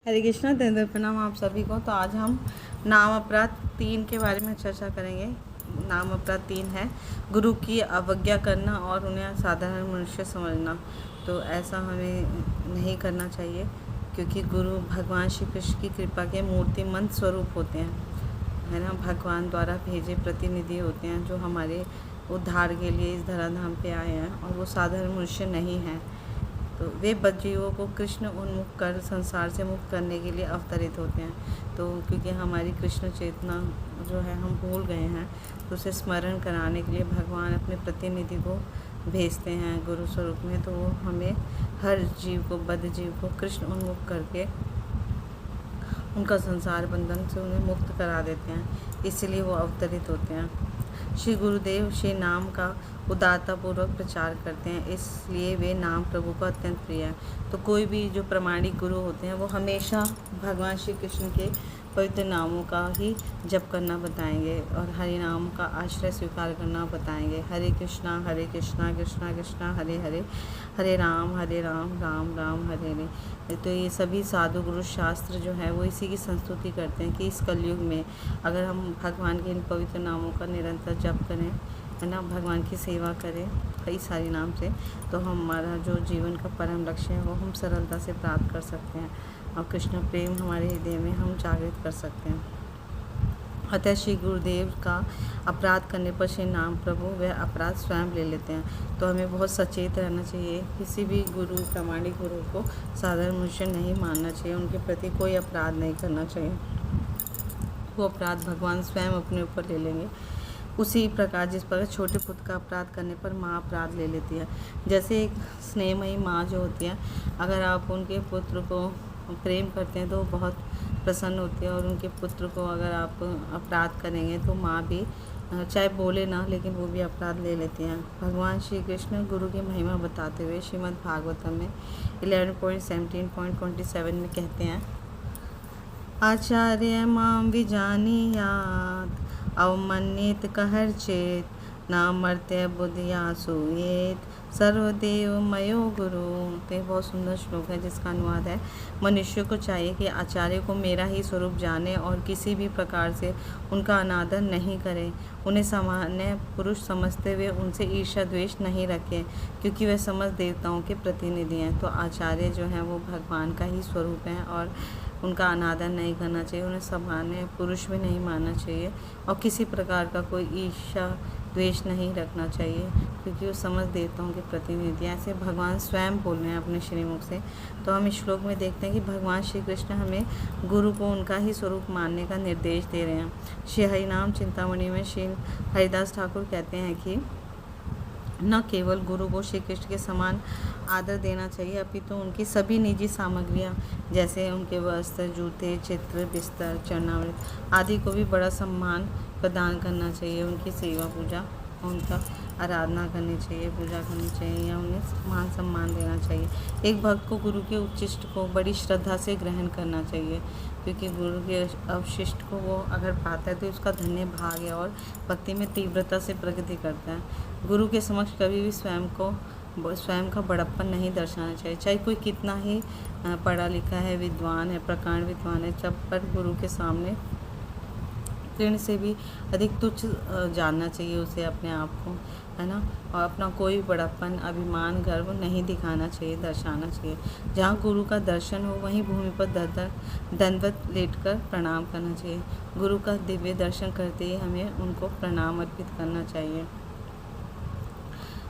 हरे कृष्णा, दंड प्रणाम आप सभी को। तो आज हम नाम अपराध 3 के बारे में चर्चा करेंगे। नाम अपराध 3 है गुरु की अवज्ञा करना और उन्हें साधारण मनुष्य समझना। तो ऐसा हमें नहीं करना चाहिए, क्योंकि गुरु भगवान श्री कृष्ण की कृपा के मूर्तिमंत स्वरूप होते हैं, है ना। भगवान द्वारा भेजे प्रतिनिधि होते हैं जो हमारे उद्धार के लिए इस धराधाम पे आए हैं, और वो साधारण मनुष्य नहीं हैं। तो वे बद्रीवों को कृष्ण उन्मुख कर संसार से मुक्त करने के लिए अवतरित होते हैं। तो क्योंकि हमारी कृष्ण चेतना जो है हम भूल गए हैं, तो उसे स्मरण कराने के लिए भगवान अपने प्रतिनिधि को भेजते हैं गुरु स्वरूप में। तो वो हमें हर जीव को, बद्ध जीव को कृष्ण उन्मुख करके उनका संसार बंधन से उन्हें मुक्त करा देते हैं, इसलिए वो अवतरित होते हैं। श्री गुरुदेव श्री नाम का उदारतापूर्वक प्रचार करते हैं, इसलिए वे नाम प्रभु को अत्यंत प्रिय है। तो कोई भी जो प्रामाणिक गुरु होते हैं वो हमेशा भगवान श्री कृष्ण के पवित्र नामों का ही जप करना बताएंगे और हरि नाम का आश्रय स्वीकार करना बताएंगे। हरे कृष्णा कृष्णा कृष्णा हरे हरे, हरे राम राम राम हरे हरे। तो ये सभी साधु गुरु शास्त्र जो है वो इसी की संस्तुति करते हैं कि इस कलयुग में अगर हम भगवान के इन पवित्र नामों का निरंतर जप करें, है ना, भगवान की सेवा करें कई सारे नाम से, तो हमारा जो जीवन का परम लक्ष्य है वो हम सरलता से प्राप्त कर सकते हैं और कृष्ण प्रेम हमारे हृदय में हम जागृत कर सकते हैं। अतः श्री गुरुदेव का अपराध करने पर श्री नाम प्रभु वह अपराध स्वयं ले लेते हैं। तो हमें बहुत सचेत रहना चाहिए, किसी भी गुरु, प्रामाणिक गुरु को साधारण मनुष्य नहीं मानना चाहिए, उनके प्रति कोई अपराध नहीं करना चाहिए। वो अपराध भगवान स्वयं अपने ऊपर ले लेंगे। उसी प्रकार जिस प्रकार छोटे पुत्र का अपराध करने पर माँ अपराध ले लेती है, जैसे एक स्नेहमयी माँ जो होती है, अगर आप उनके पुत्र को प्रेम करते हैं तो बहुत प्रसन्न होती है, और उनके पुत्र को अगर आप अपराध करेंगे तो माँ भी चाहे बोले ना, लेकिन वो भी अपराध ले लेती हैं। भगवान श्री कृष्ण गुरु की महिमा बताते हुए श्रीमद् भागवतम में 11.17.27 में कहते हैं, आचार्य माम विजानीयात् अवमन्येत कहर्चेत न मर्त्य बुद्धिया सूयेत सर्वदेव मयो गुरु। तो ये बहुत सुंदर श्लोक है जिसका अनुवाद है, मनुष्य को चाहिए कि आचार्य को मेरा ही स्वरूप जाने और किसी भी प्रकार से उनका अनादर नहीं करे, उन्हें सामान्य पुरुष समझते हुए उनसे ईर्ष्या द्वेष नहीं रखे, क्योंकि वे समस्त देवताओं के प्रतिनिधि हैं। तो आचार्य जो हैं वो भगवान का ही स्वरूप हैं और उनका अनादर नहीं करना चाहिए, उन्हें सामान्य पुरुष भी नहीं मानना चाहिए और किसी प्रकार का कोई ईर्ष्या द्वेष नहीं रखना चाहिए, क्योंकि वो समस्त देवताओं के प्रतिनिधि हैं। ऐसे भगवान स्वयं बोल रहे हैं अपने श्रीमुख से। तो हम इस श्लोक में देखते हैं कि भगवान श्री कृष्ण हमें गुरु को उनका ही स्वरूप मानने का निर्देश दे रहे हैं। श्री हरिनाम चिंतामणि में श्री हरिदास ठाकुर कहते हैं कि न केवल गुरु को श्री कृष्ण के समान आदर देना चाहिए, अपितु उनकी सभी निजी सामग्रियाँ जैसे उनके वस्त्र, जूते, चित्र, बिस्तर, चरणामृत आदि को भी बड़ा सम्मान प्रदान करना चाहिए। उनकी सेवा पूजा, उनका आराधना करनी चाहिए, पूजा करनी चाहिए या उन्हें मान सम्मान देना चाहिए। एक भक्त को गुरु के उच्चिष्ट को बड़ी श्रद्धा से ग्रहण करना चाहिए, क्योंकि गुरु के अवशिष्ट को वो अगर पाता है तो उसका धन्य भाग है और भक्ति में तीव्रता से प्रगति करता है। गुरु के समक्ष कभी भी स्वयं का बड़प्पन नहीं दर्शाना चाहिए, चाहे कोई कितना ही पढ़ा लिखा है, विद्वान है, प्रकांड विद्वान है, जब पर गुरु के सामने तृण से भी अधिक तुच्छ जानना चाहिए उसे, अपने आप को, है ना, और अपना कोई बड़प्पन, अभिमान, गर्व नहीं दिखाना चाहिए, दर्शाना चाहिए। जहाँ गुरु का दर्शन हो वहीं भूमि पर दंडवत लेटकर प्रणाम करना चाहिए। गुरु का दिव्य दर्शन करते ही हमें उनको प्रणाम अर्पित करना चाहिए।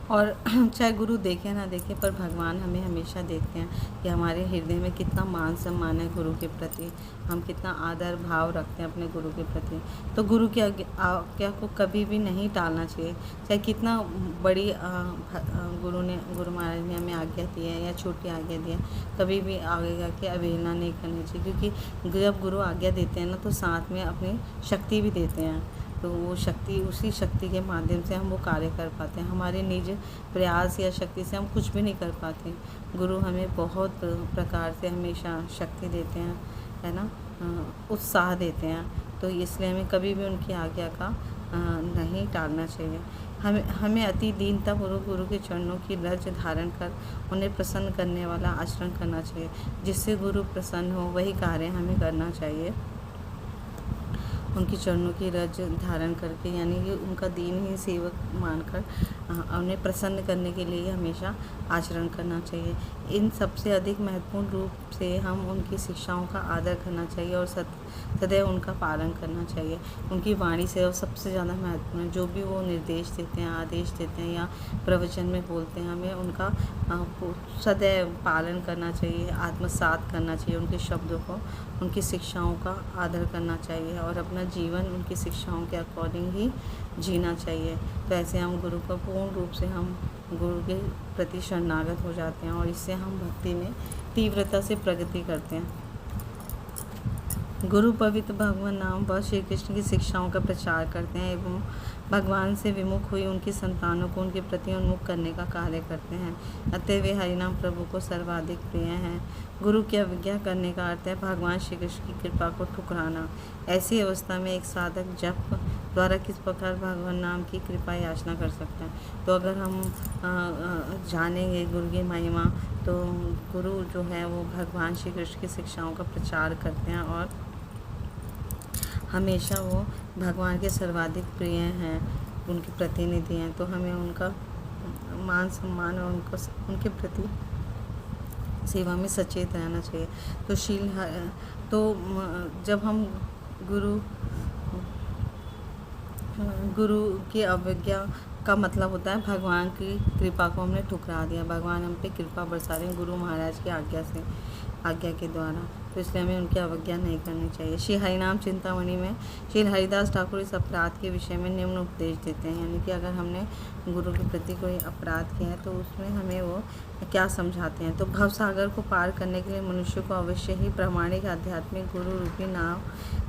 और चाहे गुरु देखे ना देखे, पर भगवान हमें हमेशा देखते हैं कि हमारे हृदय में कितना मान सम्मान है गुरु के प्रति, हम कितना आदर भाव रखते हैं अपने गुरु के प्रति। तो गुरु की आज्ञा को कभी भी नहीं टालना चाहिए, चाहे कितना बड़ी गुरु महाराज ने हमें आज्ञा दी है या छोटी आज्ञा दी है, कभी भी आज्ञा की अवहेलना नहीं करनी चाहिए, क्योंकि जब गुरु आज्ञा देते हैं ना तो साथ में अपनी शक्ति भी देते हैं। तो वो शक्ति, उसी शक्ति के माध्यम से हम वो कार्य कर पाते हैं। हमारे निज प्रयास या शक्ति से हम कुछ भी नहीं कर पाते। गुरु हमें बहुत प्रकार से हमेशा शक्ति देते हैं, है ना, उत्साह देते हैं। तो इसलिए हमें कभी भी उनकी आज्ञा का नहीं टालना चाहिए। हमें अति दीनता पूर्वक गुरु के चरणों की रज धारण कर उन्हें प्रसन्न करने वाला आचरण करना चाहिए। जिससे गुरु प्रसन्न हो वही कार्य हमें करना चाहिए। उनकी चरणों की रज धारण करके, यानी कि उनका दीन ही सेवक मानकर उन्हें प्रसन्न करने के लिए हमेशा आचरण करना चाहिए। इन सबसे अधिक महत्वपूर्ण रूप से हम उनकी शिक्षाओं का आदर करना चाहिए और सदैव उनका पालन करना चाहिए। उनकी वाणी से और सबसे ज़्यादा महत्वपूर्ण है, जो भी वो निर्देश देते हैं, आदेश देते हैं या प्रवचन में बोलते हैं, हमें उनका सदैव पालन करना चाहिए, आत्मसात करना चाहिए उनके शब्दों को, उनकी शिक्षाओं का आदर करना चाहिए और अपना जीवन उनकी शिक्षाओं के अकॉर्डिंग ही जीना चाहिए। तो ऐसे हम गुरु का पूर्ण रूप से हम गुरु के प्रति शरणागत हो जाते हैं और इससे हम भक्ति में तीव्रता से प्रगति करते हैं। गुरु पवित्र भगवान नाम व श्री कृष्ण की शिक्षाओं का प्रचार करते हैं एवं भगवान से विमुख हुई उनकी संतानों को उनके प्रति उन्मुख करने का कार्य करते हैं। अतः वे हरिनाम प्रभु को सर्वाधिक प्रिय हैं। गुरु की अवज्ञा करने का अर्थ है भगवान श्री कृष्ण की कृपा को ठुकराना। ऐसी अवस्था में एक साधक जप द्वारा किस प्रकार भगवान नाम की कृपा याचना कर सकता है। तो अगर हम जानेंगे गुरु की महिमा, तो गुरु जो है वो भगवान श्री कृष्ण की शिक्षाओं का प्रचार करते हैं और हमेशा वो भगवान के सर्वाधिक प्रिय हैं, उनके प्रतिनिधि हैं। तो हमें उनका मान सम्मान और उनके प्रति सेवा में सचेत रहना चाहिए। तो जब हम गुरु की अवज्ञा का मतलब होता है भगवान की कृपा को हमने ठुकरा दिया, भगवान हम पे कृपा बरसा रहे हैं गुरु महाराज की आज्ञा के द्वारा। तो इसलिए हमें उनकी अवज्ञा नहीं करनी चाहिए। श्री हरिनाम चिंतामणि में श्री हरिदास ठाकुर इस अपराध के विषय में निम्न उपदेश देते हैं, यानी कि अगर हमने गुरु के प्रति कोई अपराध किया है तो उसमें हमें वो क्या समझाते हैं। तो भवसागर को पार करने के लिए मनुष्य को अवश्य ही प्रामाणिक आध्यात्मिक गुरु रूपी नाव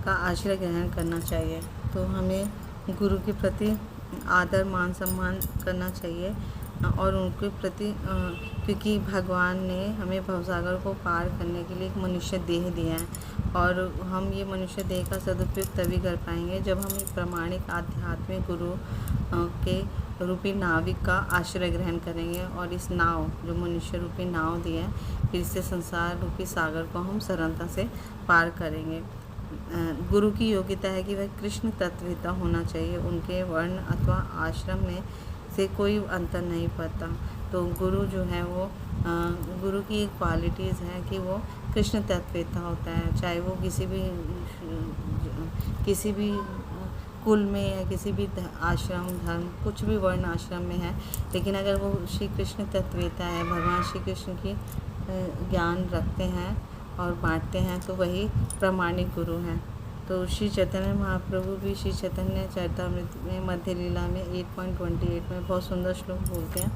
का आश्रय ग्रहण करना चाहिए। तो हमें गुरु के प्रति आदर मान सम्मान करना चाहिए और उनके प्रति क्योंकि भगवान ने हमें भवसागर को पार करने के लिए एक मनुष्य देह दिया है और हम ये मनुष्य देह का सदुपयोग तभी कर पाएंगे जब हम एक प्रामाणिक आध्यात्मिक गुरु के रूपी नाविक का आश्रय ग्रहण करेंगे और इस नाव जो मनुष्य रूपी नाव दी है, फिर इससे संसार रूपी सागर को हम सरलता से पार करेंगे। गुरु की योग्यता है कि वह कृष्ण तत्ववेता होना चाहिए, उनके वर्ण अथवा आश्रम में से कोई अंतर नहीं पड़ता। तो गुरु जो है वो गुरु की एक क्वालिटीज़ है कि वो कृष्ण तत्ववेता होता है, चाहे वो किसी भी कुल में या किसी भी आश्रम धर्म कुछ भी वर्ण आश्रम में है, लेकिन अगर वो श्री कृष्ण तत्ववेता है, भगवान श्री कृष्ण की ज्ञान रखते हैं और बांटते हैं, तो वही प्रामाणिक गुरु हैं। तो श्री चैतन्य महाप्रभु भी श्री चैतन्य चरितामृत में मध्य लीला में 8.28 में बहुत सुंदर श्लोक बोलते हैं।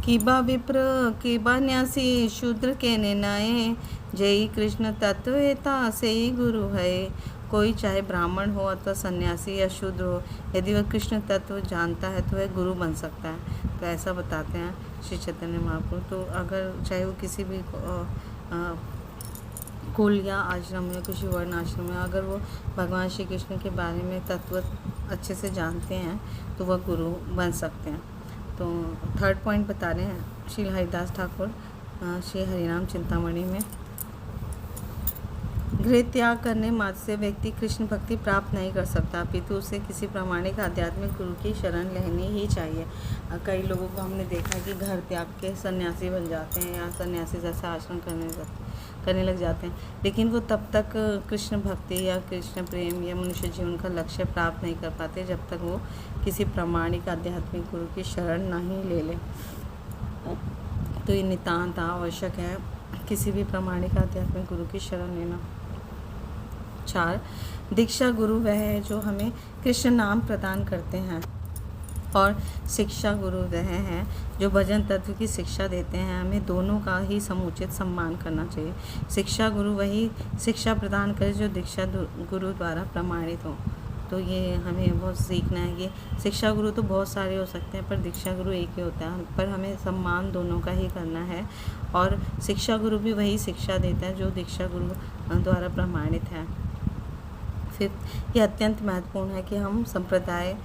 किबा विप्र किबा न्यासी शूद्र के निर्णय, जय कृष्ण तत्ववेता से ही गुरु है। कोई चाहे ब्राह्मण हो अथवा सन्यासी या शूद्र हो, यदि वह कृष्ण तत्व जानता है तो वह गुरु बन सकता है। तो ऐसा बताते हैं श्री चैतन्य महाप्रभु। तो अगर चाहे वो किसी भी कुल या आश्रम में, किसी वर्ण आश्रम में, अगर वो भगवान श्री कृष्ण के बारे में तत्व अच्छे से जानते हैं तो वह गुरु बन सकते हैं। तो थर्ड पॉइंट बता रहे हैं श्री हरिदास ठाकुर श्री हरिनाम चिंतामणि में, गृह त्याग करने मात्र से व्यक्ति कृष्ण भक्ति प्राप्त नहीं कर सकता, अपितु उसे किसी प्रामाणिक आध्यात्मिक गुरु की शरण लेनी ही चाहिए। कई लोगों को हमने देखा कि घर त्याग के सन्यासी बन जाते हैं या सन्यासी जैसा आचरण करने लग जाते हैं, लेकिन वो तब तक कृष्ण भक्ति या कृष्ण प्रेम या मनुष्य जीवन का लक्ष्य प्राप्त नहीं कर पाते जब तक वो किसी प्रामाणिक आध्यात्मिक गुरु की शरण नहीं ले लें। तो ये नितांत आवश्यक है किसी भी प्रामाणिक आध्यात्मिक गुरु की शरण लेना। 4. दीक्षा गुरु वह है जो हमें कृष्ण नाम प्रदान करते हैं और शिक्षा गुरु वह हैं जो भजन तत्व की शिक्षा देते हैं। हमें दोनों का ही समुचित सम्मान करना चाहिए। शिक्षा गुरु वही शिक्षा प्रदान करे जो दीक्षा गुरु द्वारा प्रमाणित हो। तो ये हमें बहुत सीखना है कि शिक्षा गुरु तो बहुत सारे हो सकते हैं पर दीक्षा गुरु एक ही होता है, पर हमें सम्मान दोनों का ही करना है। और शिक्षा गुरु भी वही शिक्षा देता है जो दीक्षा गुरु द्वारा प्रमाणित है। फिर ये अत्यंत महत्वपूर्ण है कि हम संप्रदाय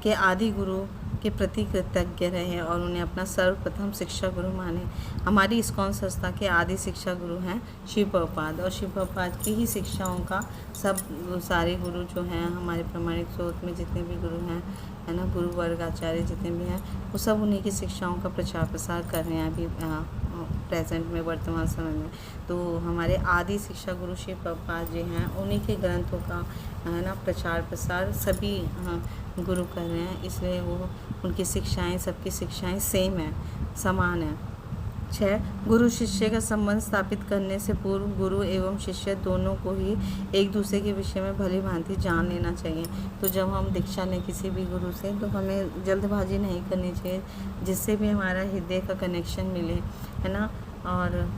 के आदि गुरु के प्रति कृतज्ञ रहे और उन्हें अपना सर्वप्रथम शिक्षा गुरु माने। हमारी इस्कॉन संस्था के आदि शिक्षा गुरु हैं शिल प्रभुपाद, और शिल प्रभुपाद की ही शिक्षाओं का सब सारे गुरु जो हैं हमारे प्रामाणिक स्रोत में जितने भी गुरु हैं, है ना, गुरु वर्ग आचार्य जितने भी हैं, वो सब उन्हीं की शिक्षाओं का प्रचार प्रसार कर रहे हैं अभी प्रेजेंट में, वर्तमान समय में। तो हमारे आदि शिक्षा गुरु शिल प्रभुपाद जी हैं, उन्हीं के ग्रंथों का, है ना, प्रचार प्रसार सभी गुरु कर रहे हैं, इसलिए वो उनकी शिक्षाएं, सबकी शिक्षाएं सेम है, समान है। 6. गुरु शिष्य का संबंध स्थापित करने से पूर्व गुरु एवं शिष्य दोनों को ही एक दूसरे के विषय में भली भांति जान लेना चाहिए। तो जब हम दीक्षा लें किसी भी गुरु से, तो हमें जल्दबाजी नहीं करनी चाहिए, जिससे भी हमारा हृदय का कनेक्शन मिले, है ना, और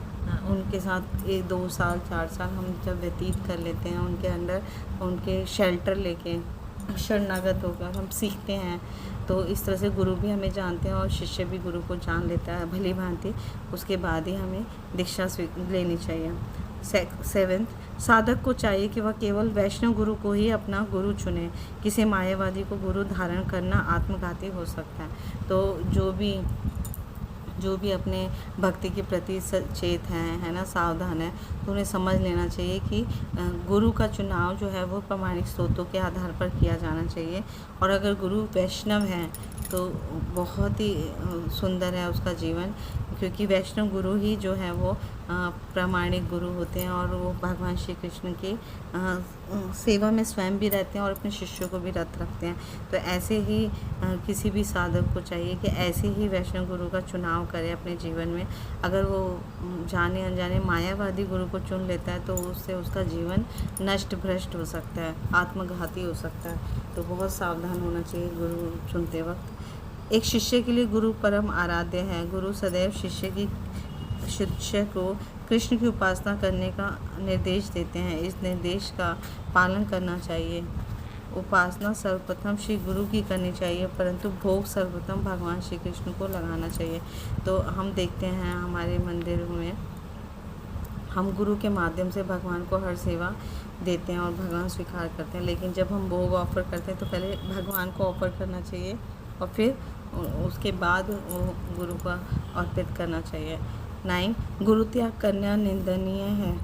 उनके साथ 1, 2 साल 4 साल हम जब व्यतीत कर लेते हैं उनके अंदर, उनके शेल्टर लेके शरणागत होकर हम सीखते हैं, तो इस तरह से गुरु भी हमें जानते हैं और शिष्य भी गुरु को जान लेता है भली भांति, उसके बाद ही हमें दीक्षा लेनी चाहिए। 7. साधक को चाहिए कि वह केवल वैष्णव गुरु को ही अपना गुरु चुने। किसी मायावादी को गुरु धारण करना आत्मघाती हो सकता है। तो जो भी अपने भक्ति के प्रति सचेत हैं, है ना, सावधान है, तो उन्हें समझ लेना चाहिए कि गुरु का चुनाव जो है वो प्रामाणिक स्रोतों के आधार पर किया जाना चाहिए। और अगर गुरु वैष्णव हैं तो बहुत ही सुंदर है उसका जीवन, क्योंकि वैष्णव गुरु ही जो है वो प्रामाणिक गुरु होते हैं और वो भगवान श्री कृष्ण की सेवा में स्वयं भी रहते हैं और अपने शिष्यों को भी रत रखते हैं। तो ऐसे ही किसी भी साधक को चाहिए कि ऐसे ही वैष्णव गुरु का चुनाव करे अपने जीवन में। अगर वो जाने अनजाने मायावादी गुरु को चुन लेता है तो उससे उसका जीवन नष्ट भ्रष्ट हो सकता है, आत्मघाती हो सकता है। तो बहुत सावधान होना चाहिए गुरु चुनते वक्त। एक शिष्य के लिए गुरु परम आराध्य है। गुरु सदैव शिष्य को कृष्ण की उपासना करने का निर्देश देते हैं। इस निर्देश का पालन करना चाहिए। उपासना सर्वप्रथम श्री गुरु की करनी चाहिए, परंतु भोग सर्वप्रथम भगवान श्री कृष्ण को लगाना चाहिए। तो हम देखते हैं हमारे मंदिर में हम गुरु के माध्यम से भगवान को हर सेवा देते हैं और भगवान स्वीकार करते हैं, लेकिन जब हम भोग ऑफर करते हैं तो पहले भगवान को ऑफर करना चाहिए और फिर उसके बाद वो गुरु को अर्पित करना चाहिए। 9. गुरु त्याग करना निंदनीय है,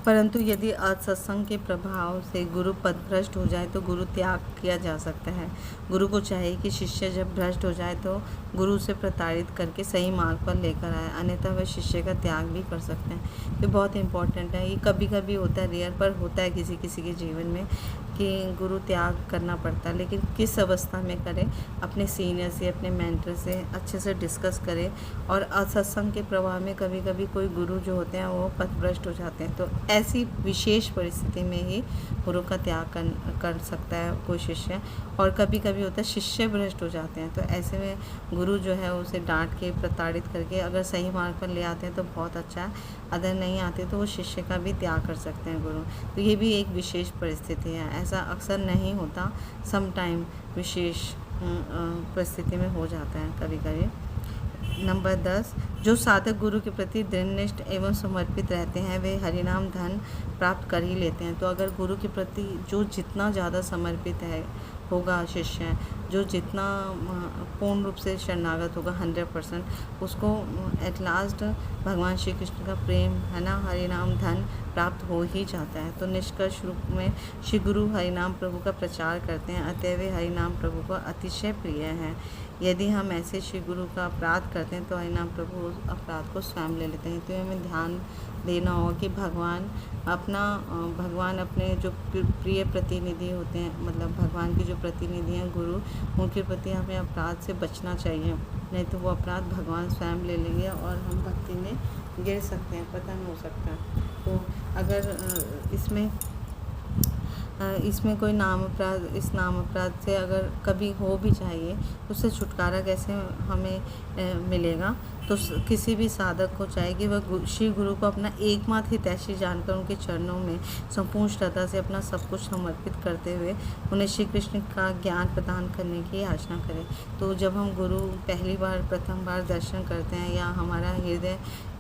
परंतु यदि असत्संग के प्रभाव से गुरु पथभ्रष्ट हो जाए तो गुरु त्याग किया जा सकता है। गुरु को चाहिए कि शिष्य जब भ्रष्ट हो जाए तो गुरु से प्रताड़ित करके सही मार्ग पर लेकर आए, अन्यथा वह शिष्य का त्याग भी कर सकते हैं। तो बहुत इंपॉर्टेंट है, ये कभी कभी होता है, रेयर पर होता है किसी किसी के जीवन में कि गुरु त्याग करना पड़ता है, लेकिन किस अवस्था में करें, अपने सीनियर से, अपने मेंटर से अच्छे से डिस्कस करें। और असत्संग के प्रभाव में कभी कभी कोई गुरु जो होते हैं वो पथभ्रष्ट हो जाते हैं, तो ऐसी विशेष परिस्थिति में ही गुरु का त्याग कर सकता है कोई शिष्य। और कभी कभी होता है शिष्य भ्रष्ट हो जाते हैं, तो ऐसे में गुरु जो है उसे डांट के प्रताड़ित करके अगर सही मार्ग पर ले आते हैं तो बहुत अच्छा है, अगर नहीं आते तो वो शिष्य का भी त्याग कर सकते हैं गुरु। तो ये भी एक विशेष परिस्थिति है, ऐसा अक्सर नहीं होता, सम टाइम विशेष परिस्थिति में हो जाता है कभी कभी। नंबर 10. जो साधक गुरु के प्रति दृढ़निष्ठ एवं समर्पित रहते हैं वे हरिनाम धन प्राप्त कर ही लेते हैं। तो अगर गुरु के प्रति जो जितना ज़्यादा समर्पित होगा शिष्य, जो जितना पूर्ण रूप से शरणागत होगा 100%, उसको एट लास्ट भगवान श्री कृष्ण का प्रेम, है ना, हरिनाम धन प्राप्त हो ही जाता है। तो निष्कर्ष रूप में श्री गुरु हरिनाम प्रभु का प्रचार करते हैं, अतः वे हरिनाम प्रभु को अतिशय प्रिय हैं। यदि हम ऐसे श्री गुरु का अपराध करते हैं तो हरिनाम प्रभु उस अपराध को स्वयं ले लेते हैं। तो हमें ध्यान देना होगा कि भगवान अपने जो प्रिय प्रतिनिधि होते हैं, मतलब भगवान के जो प्रतिनिधि हैं गुरु, उनके प्रति हमें अपराध से बचना चाहिए, नहीं तो वो अपराध भगवान स्वयं ले लेंगे और हम भक्ति में गिर सकते हैं, पतन हो सकता है। तो अगर इसमें कोई नाम अपराध, इस नाम अपराध से अगर कभी हो भी जाए तो उससे छुटकारा कैसे हमें मिलेगा। तो किसी भी साधक को चाहिए कि वह श्री गुरु को अपना एकमात्र हितैषी जानकर उनके चरणों में संपूर्ण श्रद्धा से अपना सब कुछ समर्पित करते हुए उन्हें श्री कृष्ण का ज्ञान प्रदान करने की याचना करें। तो जब हम गुरु प्रथम बार दर्शन करते हैं या हमारा हृदय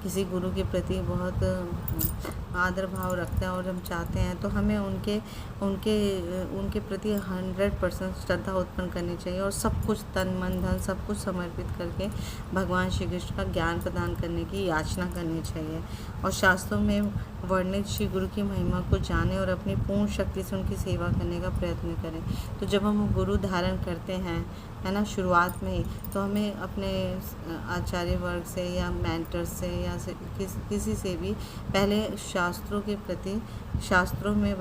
किसी गुरु के प्रति बहुत आदर भाव रखते हैं और हम चाहते हैं, तो हमें उनके उनके उनके प्रति 100% श्रद्धा उत्पन्न करनी चाहिए और सब कुछ तन मन धन सब कुछ समर्पित करके भगवान श्री कृष्ण का ज्ञान प्रदान करने की याचना करनी चाहिए। और शास्त्रों में वर्णित श्री गुरु की महिमा को जाने और अपनी पूर्ण शक्ति से उनकी सेवा करने का प्रयत्न करें। तो जब हम गुरु धारण करते हैं, है ना, शुरुआत में ही, तो हमें अपने आचार्य वर्ग से या मेंटर से या किसी से भी पहले शास्त्रों के प्रति, शास्त्रों में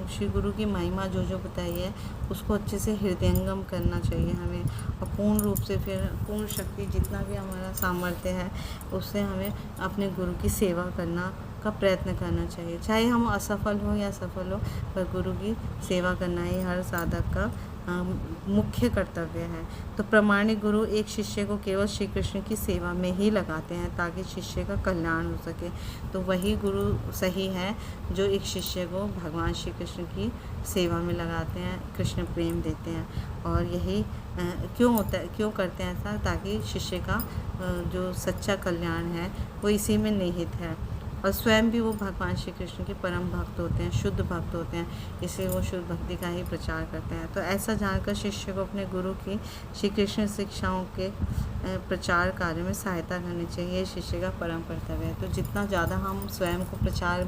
श्री गुरु की महिमा जो जो बताई है उसको अच्छे से हृदयंगम करना चाहिए हमें, और पूर्ण रूप से फिर पूर्ण शक्ति जितना भी हमारा सामर्थ्य है उससे हमें अपने गुरु की सेवा करना का प्रयत्न करना चाहिए। चाहे हम असफल हो या सफल हो, पर गुरु की सेवा करना ही हर साधक का मुख्य कर्तव्य है। तो प्रामाणिक गुरु एक शिष्य को केवल श्री कृष्ण की सेवा में ही लगाते हैं ताकि शिष्य का कल्याण हो सके। तो वही गुरु सही है जो एक शिष्य को भगवान श्री कृष्ण की सेवा में लगाते हैं, कृष्ण प्रेम देते हैं। और यही क्यों करते हैं ऐसा, ताकि शिष्य का जो सच्चा कल्याण है वो इसी में निहित है। और स्वयं भी वो भगवान श्री कृष्ण के परम भक्त होते हैं, शुद्ध भक्त होते हैं, इसलिए वो शुद्ध भक्ति का ही प्रचार करते हैं। तो ऐसा जानकर शिष्य को अपने गुरु की श्री कृष्ण शिक्षाओं के प्रचार कार्य में सहायता करनी चाहिए, शिष्य का परम कर्तव्य है। तो जितना ज़्यादा हम स्वयं को प्रचार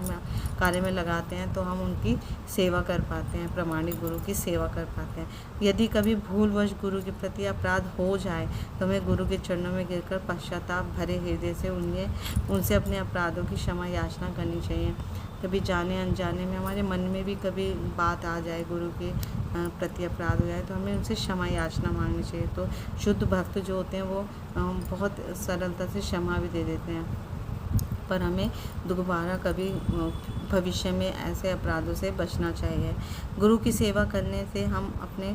कार्य में लगाते हैं तो हम उनकी सेवा कर पाते हैं, प्रामाणिक गुरु की सेवा कर पाते हैं। यदि कभी भूलवश गुरु के प्रति अपराध हो जाए तो हमें गुरु के चरणों में गिरकर पश्चाताप भरे हृदय से उनसे अपने अपराधों की क्षमा याचना करनी चाहिए। कभी जाने अनजाने में हमारे मन में भी कभी बात आ जाए, गुरु के प्रति अपराध हो जाए, तो हमें उनसे क्षमा याचना मांगनी चाहिए। तो शुद्ध भक्त जो होते हैं वो बहुत सरलता से क्षमा भी दे देते हैं, पर हमें दोबारा कभी भविष्य में ऐसे अपराधों से बचना चाहिए। गुरु की सेवा करने से हम अपने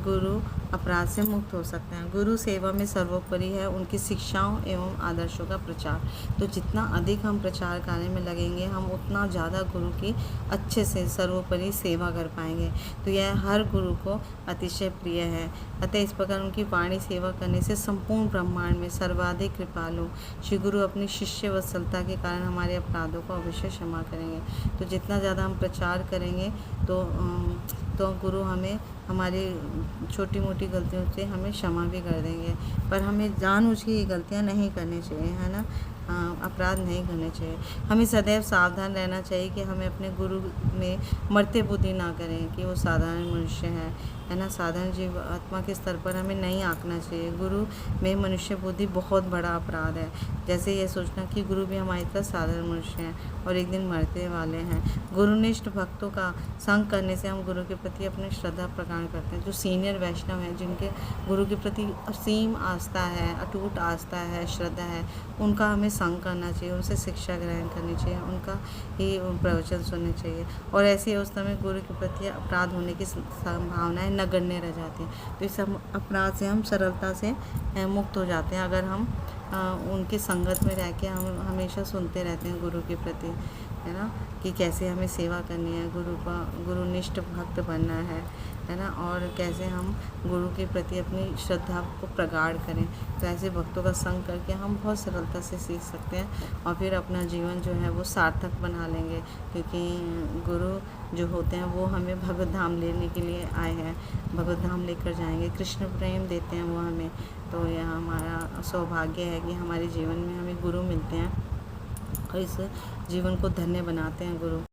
गुरु अपराध से मुक्त हो सकते हैं। गुरु सेवा में सर्वोपरि है उनकी शिक्षाओं एवं आदर्शों का प्रचार। तो जितना अधिक हम प्रचार कार्य में लगेंगे, हम उतना ज़्यादा गुरु की अच्छे से सर्वोपरि सेवा कर पाएंगे। तो यह हर गुरु को अतिशय प्रिय है। अतः इस प्रकार उनकी वाणी सेवा करने से संपूर्ण ब्रह्मांड में सर्वाधिक कृपालु श्री गुरु अपनी शिष्य वत्सलता के कारण हमारे अपराधों को अवश्य क्षमा करेंगे। तो जितना ज़्यादा हम प्रचार करेंगे तो गुरु हमें हमारी छोटी मोटी गलतियों से हमें क्षमा भी कर देंगे। पर हमें जानबूझ के ये गलतियाँ नहीं करनी चाहिए, है ना, अपराध नहीं करने चाहिए। हमें सदैव सावधान रहना चाहिए कि हमें अपने गुरु में मरते बुद्धि ना करें कि वो साधारण मनुष्य है ना, साधारण जीव आत्मा के स्तर पर हमें नहीं आंकना चाहिए। गुरु में मनुष्य बुद्धि बहुत बड़ा अपराध है। जैसे ये सोचना कि गुरु भी हमारी तरह साधारण मनुष्य हैं और एक दिन मरते वाले हैं। गुरुनिष्ठ भक्तों का संग करने से हम गुरु के प्रति अपनी श्रद्धा प्रकट करते हैं। जो सीनियर वैष्णव हैं, जिनके गुरु के प्रति असीम आस्था है, अटूट आस्था है, श्रद्धा है, उनका हमें संग करना चाहिए, उनसे शिक्षा ग्रहण करनी चाहिए, उनका ही प्रवचन सुनने चाहिए। और ऐसी अवस्था में गुरु के प्रति अपराध होने की संभावनाएं नगण्य रह जाती हैं। तो इस अपराध से हम सरलता से मुक्त हो जाते हैं अगर हम उनकी संगत में रह के हम हमेशा सुनते रहते हैं गुरु के प्रति, है ना, कि कैसे हमें सेवा करनी है, गुरुनिष्ठ भक्त बनना है ना, और कैसे हम गुरु के प्रति अपनी श्रद्धा को प्रगाढ़ करें। तो ऐसे भक्तों का संग करके हम बहुत सरलता से सीख सकते हैं और फिर अपना जीवन जो है वो सार्थक बना लेंगे, क्योंकि गुरु जो होते हैं वो हमें भगवत धाम लेने के लिए आए हैं, भगवत धाम लेकर जाएंगे, कृष्ण प्रेम देते हैं वो हमें। तो यह हमारा सौभाग्य है कि हमारे जीवन में हमें गुरु मिलते हैं और इस जीवन को धन्य बनाते हैं गुरु।